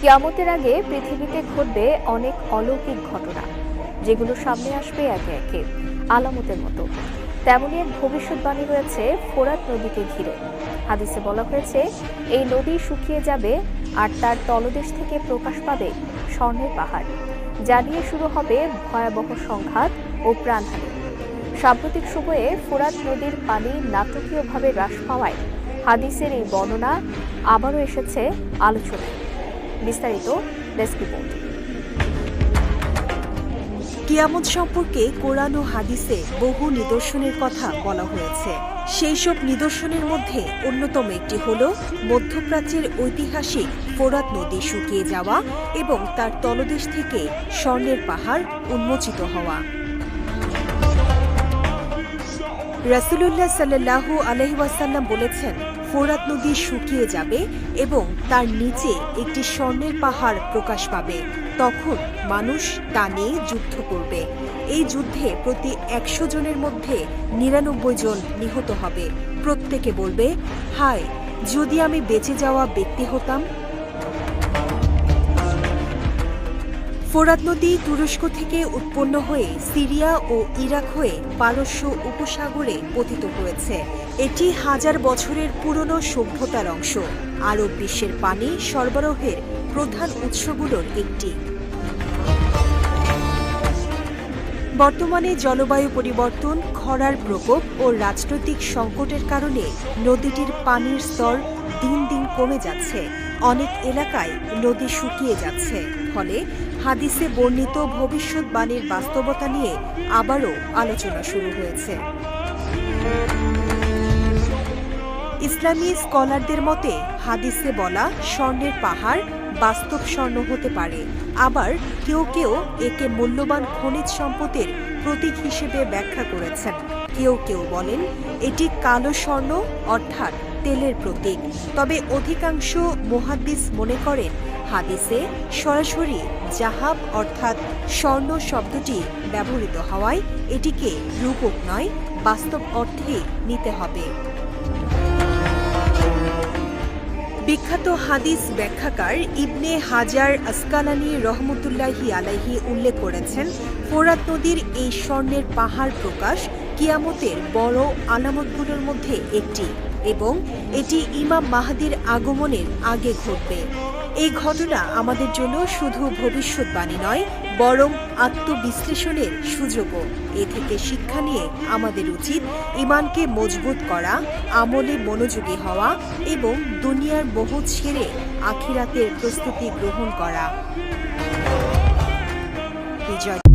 কিয়ামতের আগে পৃথিবীতে ঘটবে অনেক অলৌকিক ঘটনা, যেগুলো সামনে আসবে একে একে আলামতের মতো। তেমনই এক ভবিষ্যৎবাণী রয়েছে ফোরাত নদীকে ঘিরে। হাদিসে বলা হয়েছে, এই নদী শুকিয়ে যাবে আর তার তলদেশ থেকে প্রকাশ পাবে স্বর্ণের পাহাড়, যা নিয়ে শুরু হবে ভয়াবহ সংঘাত ও প্রাণহানি। সাম্প্রতিক সময়ে ফোরাত নদীর পানি নাটকীয়ভাবে হ্রাস পাওয়ায় হাদিসের এই বর্ণনা আবারও এসেছে আলোচনায়। বিস্তারিত ডেস্ক রিপোর্ট। কিয়ামত সম্পর্কে কোরআন ও হাদিসে বহু নিদর্শনের কথা বলা হয়েছে। সেই সব নিদর্শনের মধ্যে অন্যতম একটি হল মধ্যপ্রাচ্যের ঐতিহাসিক ফোরাত নদী শুকিয়ে যাওয়া এবং তার তলদেশ থেকে স্বর্ণের পাহাড় উন্মোচিত হওয়া। রাসূলুল্লাহ সাল্লাল্লাহু আলাইহি ওয়াসাল্লাম বলেছেন, ফোরাত নদী শুকিয়ে যাবে এবং তার নিচে একটি স্বর্ণের পাহাড় প্রকাশ পাবে। তখন মানুষ তা নিয়ে যুদ্ধ করবে। এই যুদ্ধে প্রতি ১০০ জনের মধ্যে ৯৯ জন নিহত হবে। প্রত্যেকে বলবে, হায়, যদি আমি বেঁচে যাওয়া ব্যক্তি হতাম। ফোরাত নদী তুরস্ক থেকে উৎপন্ন হয়ে সিরিয়া ও ইরাক হয়ে পারস্য উপসাগরে পতিত হয়েছে। এটি হাজার বছরের পুরনো সভ্যতার অংশ। আরব বিশ্বের পানি সরবরাহের প্রধান উৎসগুলোর একটি। বর্তমানে জলবায়ু পরিবর্তন, খরার প্রকোপ ও রাজনৈতিক সংকটের কারণে নদীটির পানির স্তর দিন দিন কমে যাচ্ছে। অনেক এলাকায় নদী শুকিয়ে যাচ্ছে। ফলে হাদিসে বর্ণিত ভবিষ্যৎবাণীর বাস্তবতা নিয়ে আবারও আলোচনা শুরু হয়েছে। ইসলামী স্কলারদের মতে হাদিসে বলা স্বর্ণের পাহাড় বাস্তব স্বর্ণ হতে পারে। আবার কেউ কেউ একে মূল্যবান খনিজ সম্পদের প্রতীক হিসেবে ব্যাখ্যা করেছেন। কেউ কেউ বলেন এটি কালো স্বর্ণ অর্থাৎ তেলের প্রতীক। তবে অধিকাংশ মুহাদ্দিস মনে করেন হাদিসে সরাসরি জাহাব অর্থাৎ স্বর্ণ শব্দটি ব্যবহৃত হওয়ায় এটিকে রূপক নয়, বাস্তব অর্থেই নিতে হবে। বিখ্যাত হাদিস ব্যাখ্যাকার ইবনে হাজার আসকালানী রহমতুল্লাহি আলাইহি উল্লেখ করেছেন, ফোরাত নদীর এই স্বর্ণের পাহাড় প্রকাশ কিয়ামতের বড় আলামতগুলোর মধ্যে একটি এবং এটি ইমাম মাহদীর আগমনের আগে ঘটবে। এই ঘটনা আমাদের জন্য শুধু ভবিষ্যৎবাণী নয়, বরং আত্মবিশ্লেষণের সুযোগও। এ থেকে শিক্ষা নিয়ে আমাদের উচিত ঈমানকে মজবুত করা, আমলে মনোযোগী হওয়া এবং দুনিয়ার মোহ ছেড়ে আখিরাতের প্রস্তুতি গ্রহণ করা। বিজয়।